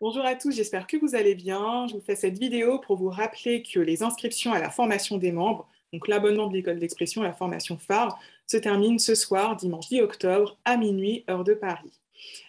Bonjour à tous, j'espère que vous allez bien. Je vous fais cette vidéo pour vous rappeler que les inscriptions à la formation des membres, donc l'abonnement de l'école d'expression, la formation phare, se terminent ce soir, dimanche 10 octobre, à minuit, heure de Paris.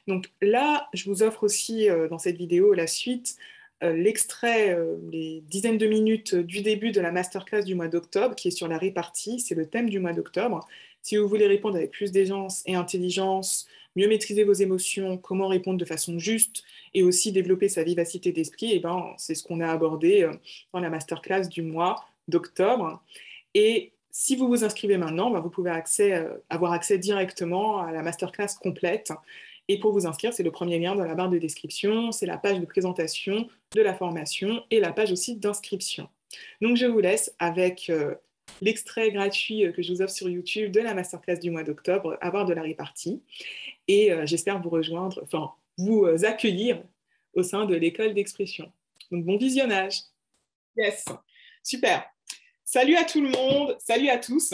Donc là, je vous offre aussi dans cette vidéo la suite, l'extrait, les dizaines de minutes du début de la masterclass du mois d'octobre, qui est sur la répartie, c'est le thème du mois d'octobre. Si vous voulez répondre avec plus d'aisance et intelligence, mieux maîtriser vos émotions, comment répondre de façon juste et aussi développer sa vivacité d'esprit, eh ben, c'est ce qu'on a abordé dans la masterclass du mois d'octobre. Et si vous vous inscrivez maintenant, ben, vous pouvez avoir accès directement à la masterclass complète. Et pour vous inscrire, c'est le premier lien dans la barre de description, c'est la page de présentation de la formation et la page aussi d'inscription. Donc je vous laisse avec l'extrait gratuit que je vous offre sur YouTube de la masterclass du mois d'octobre, avoir de la répartie. Et j'espère vous rejoindre, enfin vous accueillir au sein de l'école d'expression. Donc bon visionnage. Yes, super. Salut à tout le monde, salut à tous.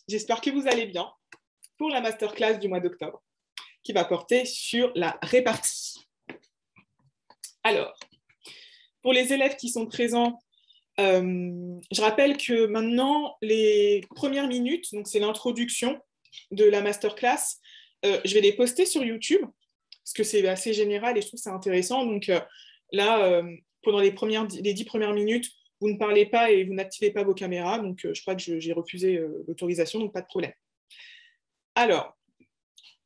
J'espère que vous allez bien pour la masterclass du mois d'octobre qui va porter sur la répartie. Alors, pour les élèves qui sont présents, je rappelle que maintenant, les premières minutes, donc c'est l'introduction de la masterclass, je vais les poster sur YouTube, parce que c'est assez général et je trouve ça intéressant. Donc là, pendant les 10 premières minutes, vous ne parlez pas et vous n'activez pas vos caméras. Donc je crois que j'ai refusé l'autorisation, donc pas de problème. Alors,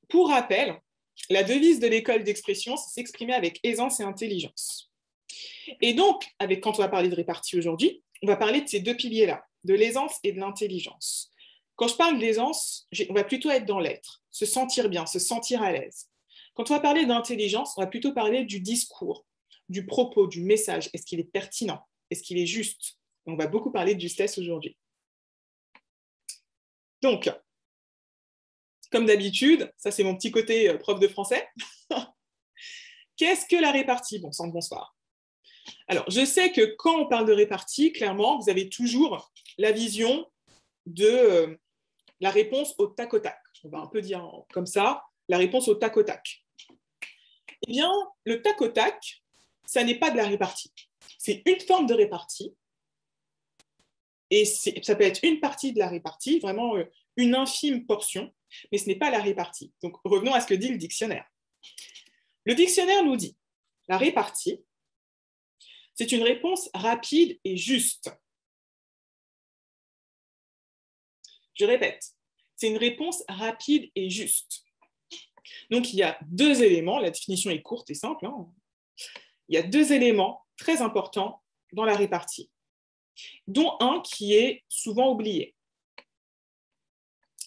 pour rappel, la devise de l'école d'expression, c'est s'exprimer avec aisance et intelligence. Et donc, quand on va parler de répartie aujourd'hui, on va parler de ces deux piliers-là, de l'aisance et de l'intelligence. Quand je parle d'aisance, on va plutôt être dans l'être, se sentir bien, se sentir à l'aise. Quand on va parler d'intelligence, on va plutôt parler du discours, du propos, du message. Est-ce qu'il est pertinent? Est-ce qu'il est juste? On va beaucoup parler de justesse aujourd'hui. Donc, comme d'habitude, ça c'est mon petit côté prof de français. Qu'est-ce que la répartie? Bon sang de bonsoir. Alors, je sais que quand on parle de répartie, clairement, vous avez toujours la vision de la réponse au tac au tac. On va un peu dire comme ça, la réponse au tac au tac. Eh bien, le tac au tac, ça n'est pas de la répartie. C'est une forme de répartie. Et ça peut être une partie de la répartie, vraiment une infime portion, mais ce n'est pas la répartie. Donc, revenons à ce que dit le dictionnaire. Le dictionnaire nous dit, la répartie, c'est une réponse rapide et juste. Je répète, c'est une réponse rapide et juste. Donc, il y a deux éléments, la définition est courte et simple, hein. Il y a deux éléments très importants dans la répartie, dont un qui est souvent oublié.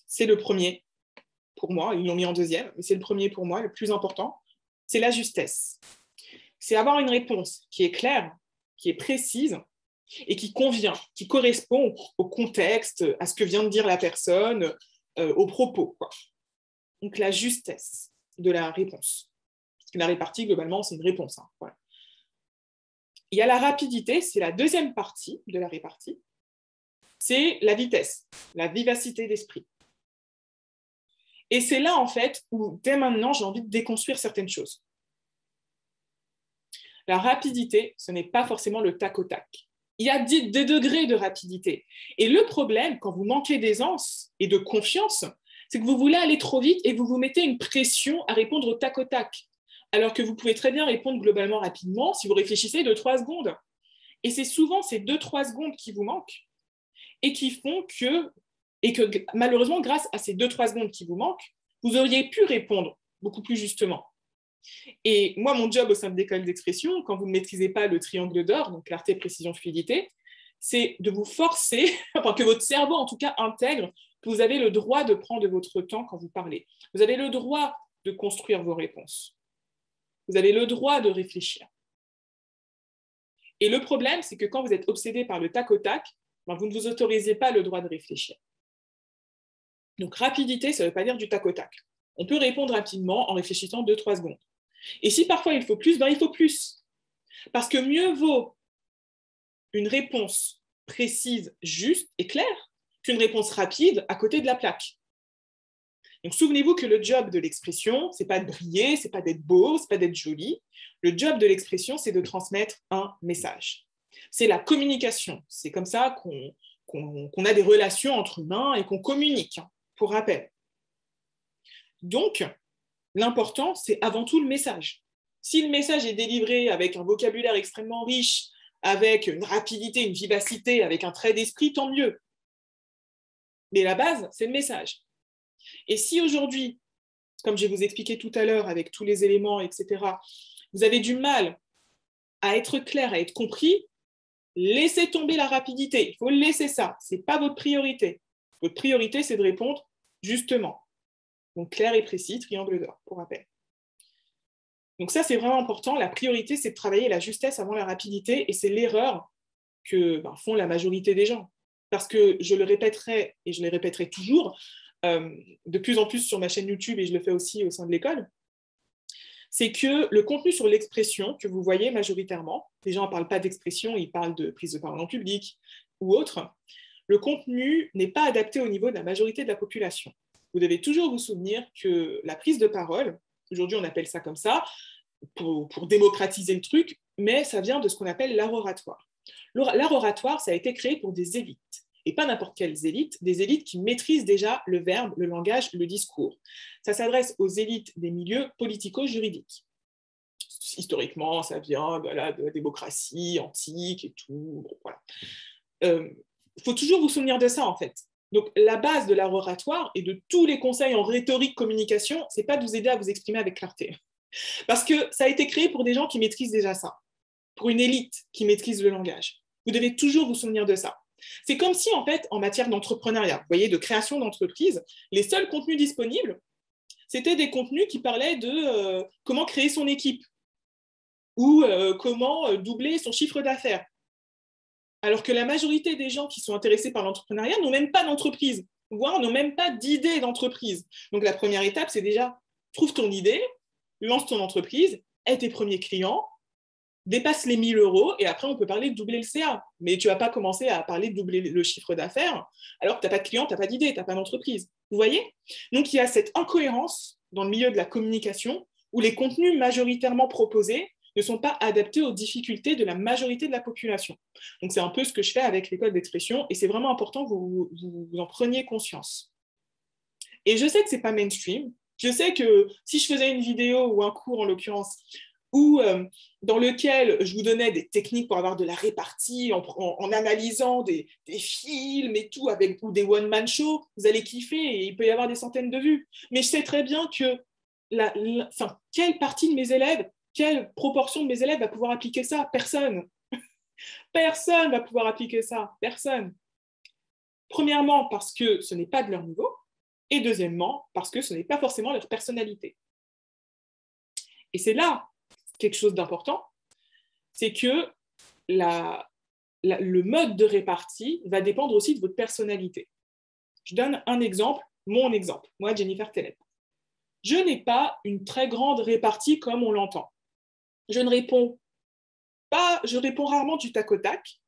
C'est le premier pour moi, ils l'ont mis en deuxième, mais c'est le premier pour moi, le plus important, c'est la justesse. C'est avoir une réponse qui est claire, qui est précise et qui convient, qui correspond au contexte, à ce que vient de dire la personne, au propos, quoi. Donc la justesse de la réponse. Parce que la répartie, globalement, c'est une réponse, hein, voilà. Il y a la rapidité, c'est la deuxième partie de la répartie. C'est la vitesse, la vivacité d'esprit. Et c'est là, en fait, où dès maintenant, j'ai envie de déconstruire certaines choses. La rapidité, ce n'est pas forcément le tac au tac. Il y a des degrés de rapidité. Et le problème, quand vous manquez d'aisance et de confiance, c'est que vous voulez aller trop vite et vous vous mettez une pression à répondre au tac au tac. Alors que vous pouvez très bien répondre globalement rapidement si vous réfléchissez 2-3 secondes. Et c'est souvent ces 2-3 secondes qui vous manquent et qui font que malheureusement, grâce à ces 2-3 secondes qui vous manquent, vous auriez pu répondre beaucoup plus justement. Et moi, mon job au sein de l'école d'expression, quand vous ne maîtrisez pas le triangle d'or, donc clarté, précision, fluidité, c'est de vous forcer, enfin, que votre cerveau en tout cas intègre que vous avez le droit de prendre votre temps quand vous parlez. Vous avez le droit de construire vos réponses. Vous avez le droit de réfléchir. Et le problème, c'est que quand vous êtes obsédé par le tac au tac, ben, vous ne vous autorisez pas le droit de réfléchir. Donc rapidité, ça ne veut pas dire du tac au tac. On peut répondre rapidement en réfléchissant 2-3 secondes. Et si parfois il faut plus, ben il faut plus. Parce que mieux vaut une réponse précise, juste et claire qu'une réponse rapide à côté de la plaque. Donc, souvenez-vous que le job de l'expression, ce n'est pas de briller, ce n'est pas d'être beau, ce n'est pas d'être joli. Le job de l'expression, c'est de transmettre un message. C'est la communication. C'est comme ça qu'on a des relations entre humains et qu'on communique, hein, pour rappel. Donc, l'important, c'est avant tout le message. Si le message est délivré avec un vocabulaire extrêmement riche, avec une rapidité, une vivacité, avec un trait d'esprit, tant mieux. Mais la base, c'est le message. Et si aujourd'hui, comme je vais vous expliquer tout à l'heure avec tous les éléments, etc., vous avez du mal à être clair, à être compris, laissez tomber la rapidité. Il faut laisser ça. Ce n'est pas votre priorité. Votre priorité, c'est de répondre justement. Donc, clair et précis, triangle d'or, pour rappel. Donc ça, c'est vraiment important. La priorité, c'est de travailler la justesse avant la rapidité, et c'est l'erreur que font la majorité des gens. Parce que je le répéterai, et je le répéterai toujours, de plus en plus sur ma chaîne YouTube, et je le fais aussi au sein de l'école, c'est que le contenu sur l'expression que vous voyez majoritairement, les gens ne parlent pas d'expression, ils parlent de prise de parole en public ou autre, le contenu n'est pas adapté au niveau de la majorité de la population. Vous devez toujours vous souvenir que la prise de parole, aujourd'hui on appelle ça comme ça, pour démocratiser le truc, mais ça vient de ce qu'on appelle l'art oratoire. L'art oratoire, ça a été créé pour des élites, et pas n'importe quelles élites, des élites qui maîtrisent déjà le verbe, le langage, le discours. Ça s'adresse aux élites des milieux politico-juridiques. Historiquement, ça vient de la démocratie antique et tout. Bon, voilà. Faut toujours vous souvenir de ça, en fait. Donc, la base de l'art oratoire et de tous les conseils en rhétorique communication, c'est pas de vous aider à vous exprimer avec clarté. Parce que ça a été créé pour des gens qui maîtrisent déjà ça, pour une élite qui maîtrise le langage. Vous devez toujours vous souvenir de ça. C'est comme si, en fait, en matière d'entrepreneuriat, vous voyez, de création d'entreprise, les seuls contenus disponibles, c'était des contenus qui parlaient de comment créer son équipe ou comment doubler son chiffre d'affaires. Alors que la majorité des gens qui sont intéressés par l'entrepreneuriat n'ont même pas d'entreprise, voire n'ont même pas d'idée d'entreprise. Donc la première étape, c'est déjà, trouve ton idée, lance ton entreprise, aie tes premiers clients, dépasse les 1 000 euros, et après, on peut parler de doubler le CA. Mais tu ne vas pas commencer à parler de doubler le chiffre d'affaires alors que tu n'as pas de clients, tu n'as pas d'idée, tu n'as pas d'entreprise. Vous voyez? Donc, il y a cette incohérence dans le milieu de la communication où les contenus majoritairement proposés ne sont pas adaptés aux difficultés de la majorité de la population. Donc, c'est un peu ce que je fais avec l'école d'expression, et c'est vraiment important que vous en preniez conscience. Et je sais que ce n'est pas mainstream. Je sais que si je faisais une vidéo ou un cours, en l'occurrence, ou dans lequel je vous donnais des techniques pour avoir de la répartie en analysant des films et tout, ou des one-man shows, vous allez kiffer et il peut y avoir des centaines de vues. Mais je sais très bien que quelle partie de mes élèves, quelle proportion de mes élèves va pouvoir appliquer ça? Personne. Personne va pouvoir appliquer ça. Personne. Premièrement, parce que ce n'est pas de leur niveau, et deuxièmement, parce que ce n'est pas forcément leur personnalité. Et c'est là quelque chose d'important, c'est que le mode de répartie va dépendre aussi de votre personnalité. Je donne un exemple, mon exemple, moi, Jennifer Tellep. Je n'ai pas une très grande répartie comme on l'entend. Je réponds rarement du tac au tac,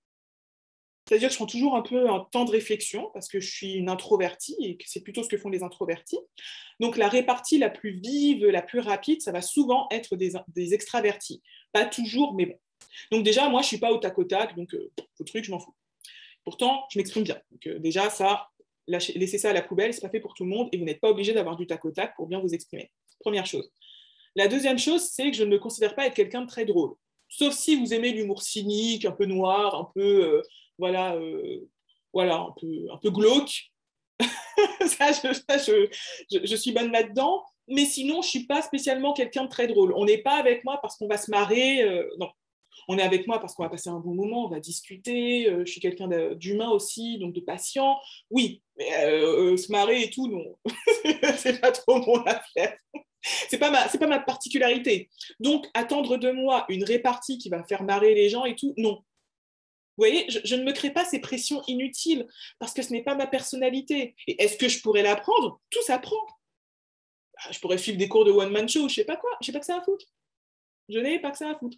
c'est-à-dire que je prends toujours un peu un temps de réflexion parce que je suis une introvertie et que c'est plutôt ce que font les introvertis. Donc la répartie la plus vive, la plus rapide, ça va souvent être des extravertis. Pas toujours, mais bon. Donc déjà, moi, je ne suis pas au tac au tac, donc le truc, je m'en fous. Pourtant, je m'exprime bien. Donc déjà, ça, laissez ça à la poubelle, ce n'est pas fait pour tout le monde et vous n'êtes pas obligé d'avoir du tac au tac pour bien vous exprimer. Première chose. La deuxième chose, c'est que je ne me considère pas être quelqu'un de très drôle. Sauf si vous aimez l'humour cynique, un peu noir, un peu... un peu glauque. Je suis bonne là-dedans, mais sinon, je ne suis pas spécialement quelqu'un de très drôle. On n'est pas avec moi parce qu'on va se marrer, non. On est avec moi parce qu'on va passer un bon moment, on va discuter, je suis quelqu'un d'humain aussi, donc de patient. Oui, mais se marrer et tout, non. C'est pas trop mon affaire. C'est pas ma particularité. Donc, attendre de moi une répartie qui va faire marrer les gens et tout, non. Vous voyez, je ne me crée pas ces pressions inutiles parce que ce n'est pas ma personnalité. Et est-ce que je pourrais l'apprendre? Tout s'apprend. Je pourrais suivre des cours de one-man show, je ne sais pas quoi. Je n'ai pas que ça à foutre. Je n'ai pas que ça à foutre.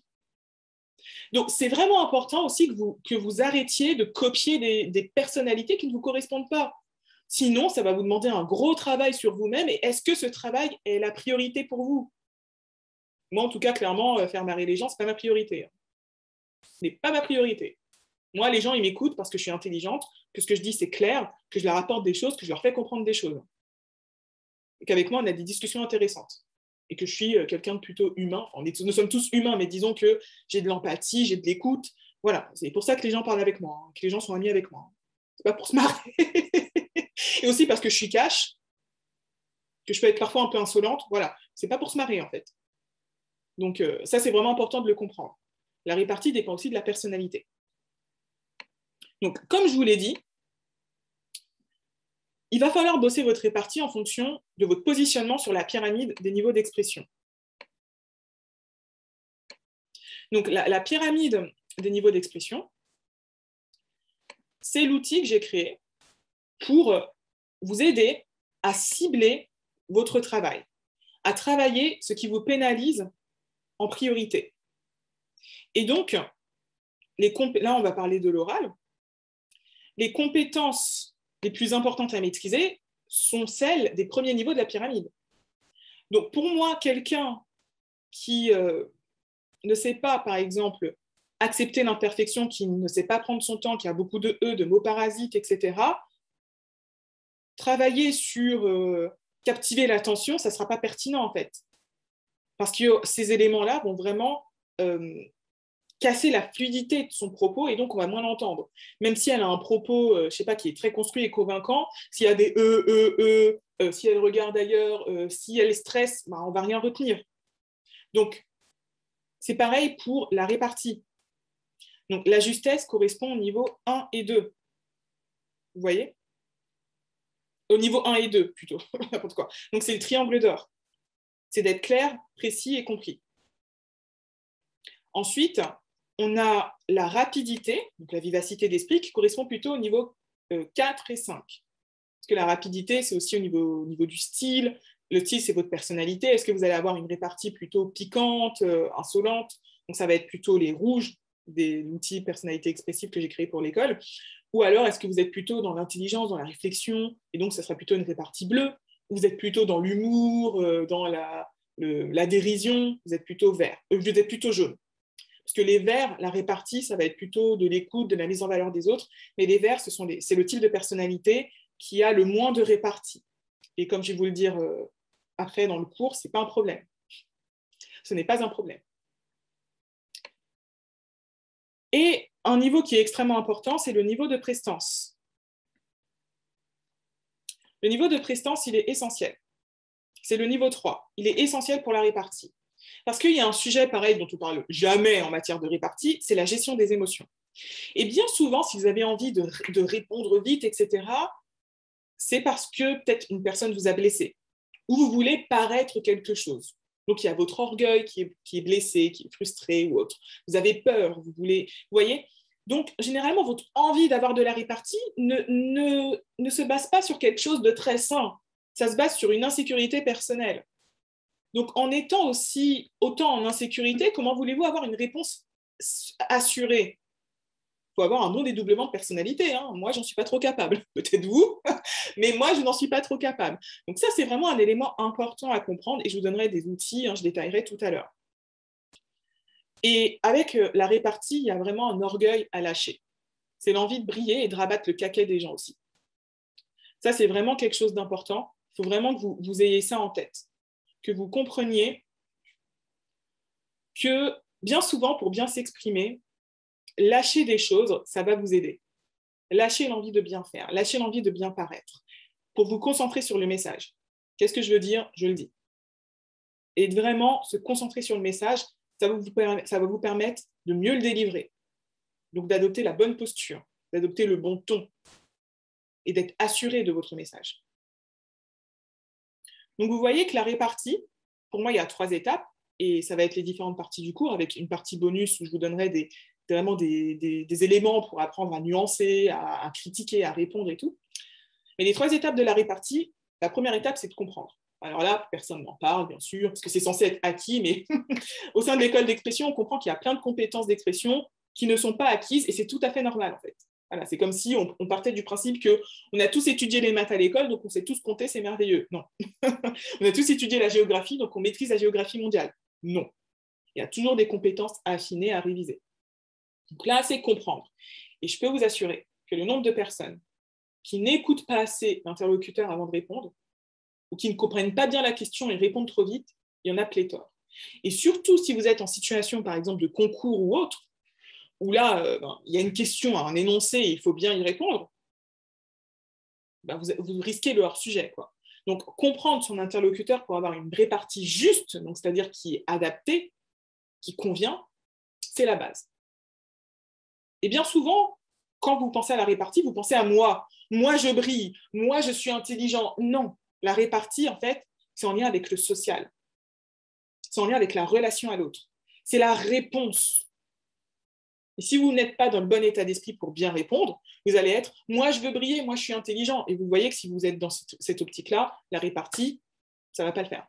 Donc, c'est vraiment important aussi que vous arrêtiez de copier des personnalités qui ne vous correspondent pas. Sinon, ça va vous demander un gros travail sur vous-même. Et est-ce que ce travail est la priorité pour vous? Moi, en tout cas, clairement, faire marrer les gens, ce n'est pas ma priorité. Ce n'est pas ma priorité. Moi, les gens, ils m'écoutent parce que je suis intelligente, que ce que je dis, c'est clair, que je leur apporte des choses, que je leur fais comprendre des choses. Et qu'avec moi, on a des discussions intéressantes. Et que je suis quelqu'un de plutôt humain. Enfin, nous sommes tous humains, mais disons que j'ai de l'empathie, j'ai de l'écoute. Voilà, c'est pour ça que les gens parlent avec moi, que les gens sont amis avec moi. C'est pas pour se marrer. Et aussi parce que je suis cash, que je peux être parfois un peu insolente. Voilà, c'est pas pour se marrer, en fait. Donc, ça, c'est vraiment important de le comprendre. La répartie dépend aussi de la personnalité. Donc, comme je vous l'ai dit, il va falloir bosser votre répartie en fonction de votre positionnement sur la pyramide des niveaux d'expression. Donc, la pyramide des niveaux d'expression, c'est l'outil que j'ai créé pour vous aider à cibler votre travail, à travailler ce qui vous pénalise en priorité. Et donc, là, on va parler de l'oral. Les compétences les plus importantes à maîtriser sont celles des premiers niveaux de la pyramide. Donc, pour moi, quelqu'un qui ne sait pas, par exemple, accepter l'imperfection, qui ne sait pas prendre son temps, qui a beaucoup de E, de mots parasites, etc., travailler sur captiver l'attention, ça ne sera pas pertinent, en fait. Parce que ces éléments-là vont vraiment casser la fluidité de son propos et donc on va moins l'entendre. Même si elle a un propos, je ne sais pas, qui est très construit et convaincant, s'il y a des si elle regarde ailleurs, si elle stresse, on ne va rien retenir. Donc, c'est pareil pour la répartie. Donc, la justesse correspond au niveau 1 et 2. Vous voyez? Au niveau 1 et 2, plutôt. N'importe quoi. Donc, c'est le triangle d'or. C'est d'être clair, précis et compris. Ensuite, on a la rapidité, donc la vivacité d'esprit, qui correspond plutôt au niveau 4 et 5. Parce que la rapidité, c'est aussi au niveau du style. Le style, c'est votre personnalité. Est-ce que vous allez avoir une répartie plutôt piquante, insolente? Donc, ça va être plutôt les rouges des outils personnalité expressive que j'ai créé pour l'école. Ou alors, est-ce que vous êtes plutôt dans l'intelligence, dans la réflexion? Et donc, ça sera plutôt une répartie bleue. Vous êtes plutôt dans l'humour, dans la dérision. Vous êtes plutôt vert. Vous êtes plutôt jaune. Parce que les verts, la répartie, ça va être plutôt de l'écoute, de la mise en valeur des autres. Mais les verts, c'est le type de personnalité qui a le moins de répartie. Et comme je vais vous le dire après dans le cours, ce n'est pas un problème. Ce n'est pas un problème. Et un niveau qui est extrêmement important, c'est le niveau de prestance. Le niveau de prestance, il est essentiel. C'est le niveau 3. Il est essentiel pour la répartie. Parce qu'il y a un sujet pareil dont on ne parle jamais en matière de répartie, c'est la gestion des émotions. Et bien souvent, si vous avez envie de répondre vite, etc., c'est parce que peut-être une personne vous a blessé, ou vous voulez paraître quelque chose. Donc, il y a votre orgueil qui est blessé, qui est frustré ou autre. Vous avez peur, vous voulez... Vous voyez? Donc, généralement, votre envie d'avoir de la répartie ne se base pas sur quelque chose de très sain. Ça se base sur une insécurité personnelle. Donc, en étant aussi autant en insécurité, comment voulez-vous avoir une réponse assurée? Il faut avoir un bon dédoublement de personnalité. Hein. Moi, j'en suis pas trop capable. Peut-être vous, mais moi, je n'en suis pas trop capable. Donc ça, c'est vraiment un élément important à comprendre et je vous donnerai des outils, je détaillerai tout à l'heure. Et avec la répartie, il y a vraiment un orgueil à lâcher. C'est l'envie de briller et de rabattre le caquet des gens aussi. Ça, c'est vraiment quelque chose d'important. Il faut vraiment que vous ayez ça en tête. Que vous compreniez que bien souvent, pour bien s'exprimer, lâcher des choses, ça va vous aider. Lâchez l'envie de bien faire, lâchez l'envie de bien paraître, pour vous concentrer sur le message. Qu'est-ce que je veux dire? Je le dis. Et vraiment se concentrer sur le message, ça va vous permettre de mieux le délivrer. Donc d'adopter la bonne posture, d'adopter le bon ton et d'être assuré de votre message. Donc vous voyez que la répartie, pour moi, il y a 3 étapes et ça va être les différentes parties du cours avec une partie bonus où je vous donnerai vraiment des éléments pour apprendre à nuancer, à critiquer, à répondre et tout. Mais les 3 étapes de la répartie, la première étape, c'est de comprendre. Alors là, personne n'en parle, bien sûr, parce que c'est censé être acquis, mais au sein de l'école d'expression, on comprend qu'il y a plein de compétences d'expression qui ne sont pas acquises, et c'est tout à fait normal, en fait. Voilà, c'est comme si on partait du principe qu'on a tous étudié les maths à l'école, donc on sait tous compter, c'est merveilleux. Non. On a tous étudié la géographie, donc on maîtrise la géographie mondiale. Non. Il y a toujours des compétences à affiner, à réviser. Donc là, c'est comprendre. Et je peux vous assurer que le nombre de personnes qui n'écoutent pas assez l'interlocuteur avant de répondre, ou qui ne comprennent pas bien la question et répondent trop vite, il y en a pléthore. Et surtout si vous êtes en situation, par exemple, de concours ou autre, où là, il y a une question, un énoncé, et il faut bien y répondre, vous risquez le hors-sujet, quoi. Donc, comprendre son interlocuteur pour avoir une répartie juste, donc c'est-à-dire qui est adaptée, qui convient, c'est la base. Et bien souvent, quand vous pensez à la répartie, vous pensez à moi. Moi, je brille. Moi, je suis intelligent. Non, la répartie, en fait, c'est en lien avec le social. C'est en lien avec la relation à l'autre. C'est la réponse. Et si vous n'êtes pas dans le bon état d'esprit pour bien répondre, vous allez être « moi, je veux briller, moi, je suis intelligent ». Et vous voyez que si vous êtes dans cette optique-là, la répartie, ça ne va pas le faire.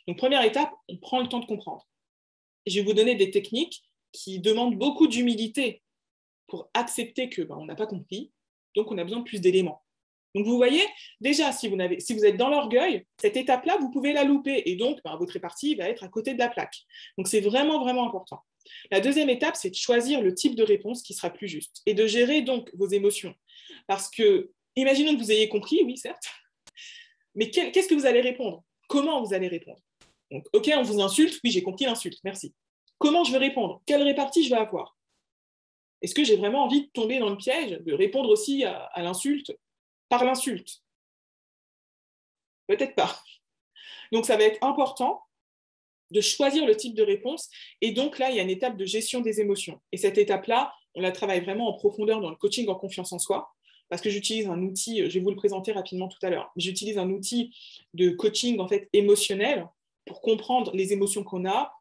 Donc, première étape, on prend le temps de comprendre. Et je vais vous donner des techniques qui demandent beaucoup d'humilité pour accepter qu'on n'a pas compris, donc on a besoin de plus d'éléments. Donc vous voyez, déjà, si vous êtes dans l'orgueil, cette étape-là, vous pouvez la louper, et donc votre répartie va être à côté de la plaque. Donc c'est vraiment, vraiment important. La deuxième étape, c'est de choisir le type de réponse qui sera plus juste, et de gérer donc vos émotions. Parce que, imaginons que vous ayez compris, oui, certes, mais qu'est-ce que vous allez répondre? Comment vous allez répondre? Donc, ok, on vous insulte, oui, j'ai compris l'insulte, merci. Comment je vais répondre? Quelle répartie je vais avoir? Est-ce que j'ai vraiment envie de tomber dans le piège, de répondre aussi à l'insulte par l'insulte? Peut-être pas. Donc, ça va être important de choisir le type de réponse. Et donc, là, il y a une étape de gestion des émotions. Et cette étape-là, on la travaille vraiment en profondeur dans le coaching en confiance en soi, parce que j'utilise un outil, je vais vous le présenter rapidement tout à l'heure, j'utilise un outil de coaching en fait émotionnel pour comprendre les émotions qu'on a,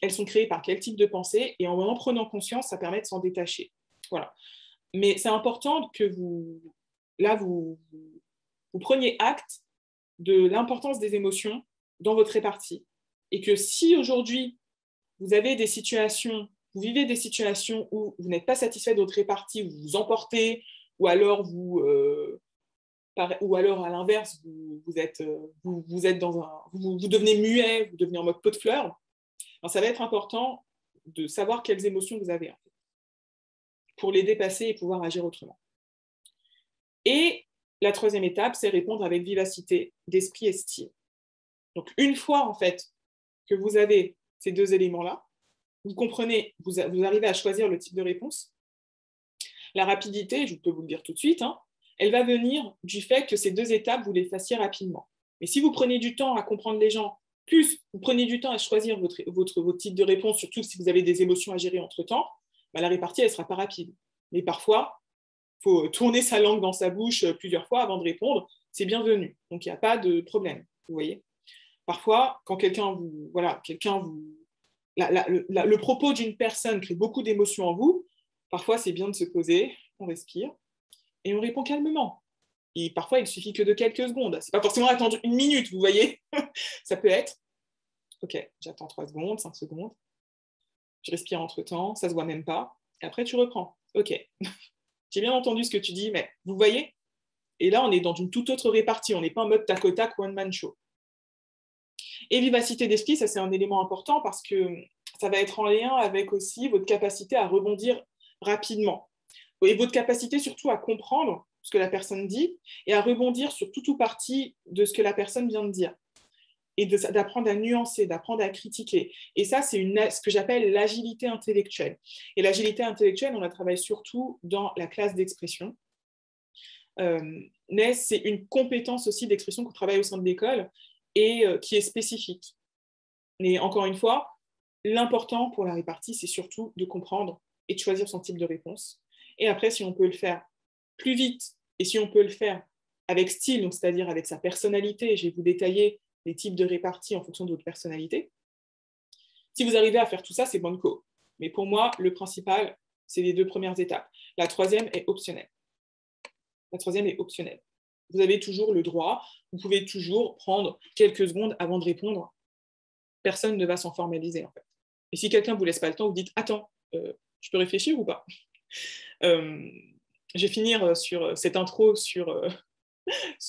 elles sont créées par quel type de pensée, et en prenant conscience, ça permet de s'en détacher. Voilà. Mais c'est important que vous preniez acte de l'importance des émotions dans votre répartie. Et que si aujourd'hui, vous avez des situations, vous vivez des situations où vous n'êtes pas satisfait de votre répartie, vous vous emportez, ou alors à l'inverse, vous devenez muet, vous devenez en mode pot de fleurs, alors ça va être important de savoir quelles émotions vous avez en fait, pour les dépasser et pouvoir agir autrement. Et la troisième étape, c'est répondre avec vivacité d'esprit et style. Donc une fois en fait que vous avez ces deux éléments-là, vous comprenez, vous arrivez à choisir le type de réponse. La rapidité, je peux vous le dire tout de suite, elle va venir du fait que ces deux étapes, vous les fassiez rapidement. Mais si vous prenez du temps à comprendre les gens, plus vous prenez du temps à choisir votre type de réponse, surtout si vous avez des émotions à gérer entre-temps, la répartie, elle ne sera pas rapide. Mais parfois, il faut tourner sa langue dans sa bouche plusieurs fois avant de répondre. C'est bienvenu. Donc, il n'y a pas de problème, vous voyez. Parfois, quand le propos d'une personne crée beaucoup d'émotions en vous, parfois, c'est bien de se poser, on respire, et on répond calmement. Et parfois, il suffit que de quelques secondes. Ce n'est pas forcément attendre une minute, vous voyez. Ça peut être, ok, j'attends 3 secondes, 5 secondes, je respire entre-temps, ça ne se voit même pas, et après, tu reprends. Ok, j'ai bien entendu ce que tu dis, mais vous voyez. Et là, on est dans une toute autre répartie, on n'est pas en mode tac au tac, one-man show. Et vivacité d'esprit, ça c'est un élément important parce que ça va être en lien avec aussi votre capacité à rebondir rapidement. Et votre capacité surtout à comprendre ce que la personne dit et à rebondir sur tout ou partie de ce que la personne vient de dire. Et d'apprendre à nuancer, d'apprendre à critiquer. Et ça, c'est ce que j'appelle l'agilité intellectuelle. Et l'agilité intellectuelle, on la travaille surtout dans la classe d'expression. Mais c'est une compétence aussi d'expression qu'on travaille au sein de l'école et qui est spécifique. Mais encore une fois, l'important pour la répartie, c'est surtout de comprendre et de choisir son type de réponse. Et après, si on peut le faire plus vite et si on peut le faire avec style, donc c'est-à-dire avec sa personnalité, je vais vous détailler les types de répartie en fonction de votre personnalité. Si vous arrivez à faire tout ça, c'est banco. Mais pour moi, le principal, c'est les 2 premières étapes. La troisième est optionnelle. Vous avez toujours le droit, vous pouvez toujours prendre quelques secondes avant de répondre. Personne ne va s'en formaliser, en fait. Et si quelqu'un ne vous laisse pas le temps, vous dites « Attends, je peux réfléchir ou pas ?» Je vais finir sur cette intro sur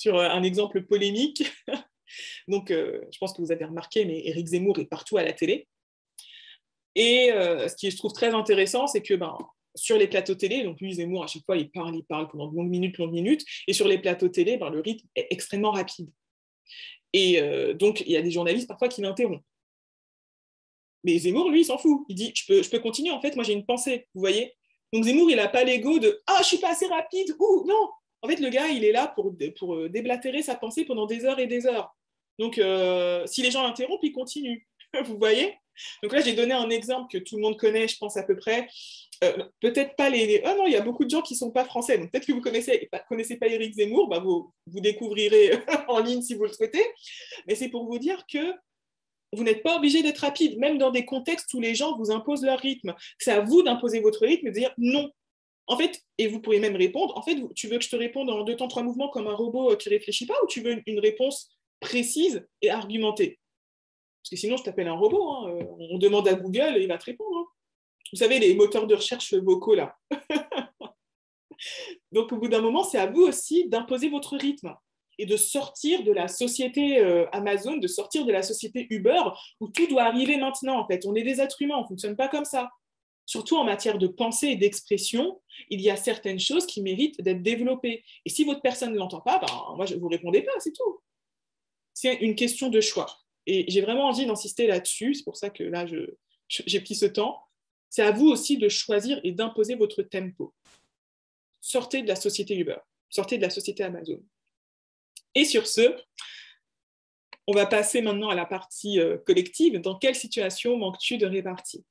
un exemple polémique. Donc, je pense que vous avez remarqué, mais Éric Zemmour est partout à la télé. Et ce qui je trouve très intéressant, c'est que sur les plateaux télé, donc lui, Zemmour, à chaque fois, il parle pendant de longues minutes, et sur les plateaux télé, le rythme est extrêmement rapide. Et donc, il y a des journalistes parfois qui l'interrompent. Mais Zemmour, lui, il s'en fout. Il dit, je peux continuer, en fait, moi j'ai une pensée, vous voyez. Donc Zemmour, il n'a pas l'ego de « Ah, je suis pas assez rapide !» ou non. En fait, le gars, il est là pour déblatérer sa pensée pendant des heures et des heures. Donc, si les gens l'interrompent, il continue. Vous voyez? Donc là, j'ai donné un exemple que tout le monde connaît, je pense à peu près. Peut-être pas les... Ah non, il y a beaucoup de gens qui ne sont pas français. Donc peut-être que vous ne connaissez pas Éric Zemmour, vous découvrirez en ligne si vous le souhaitez. Mais c'est pour vous dire que vous n'êtes pas obligé d'être rapide, même dans des contextes où les gens vous imposent leur rythme. C'est à vous d'imposer votre rythme et de dire non. En fait, et vous pourriez même répondre, en fait, tu veux que je te réponde en 2 temps, 3 mouvements comme un robot qui ne réfléchit pas, ou tu veux une réponse précise et argumentée? Parce que sinon, je t'appelle un robot. Hein. On demande à Google et il va te répondre. Hein. Vous savez, les moteurs de recherche vocaux, là. Donc, au bout d'un moment, c'est à vous aussi d'imposer votre rythme et de sortir de la société Amazon, de sortir de la société Uber, où tout doit arriver maintenant, en fait. On est des êtres humains, on ne fonctionne pas comme ça. Surtout en matière de pensée et d'expression, il y a certaines choses qui méritent d'être développées. Et si votre personne ne l'entend pas, moi, vous ne répondez pas, c'est tout. C'est une question de choix. Et j'ai vraiment envie d'insister là-dessus, c'est pour ça que là, j'ai pris ce temps. C'est à vous aussi de choisir et d'imposer votre tempo. Sortez de la société Uber, sortez de la société Amazon. Et sur ce, on va passer maintenant à la partie collective. Dans quelle situation manques-tu de répartie?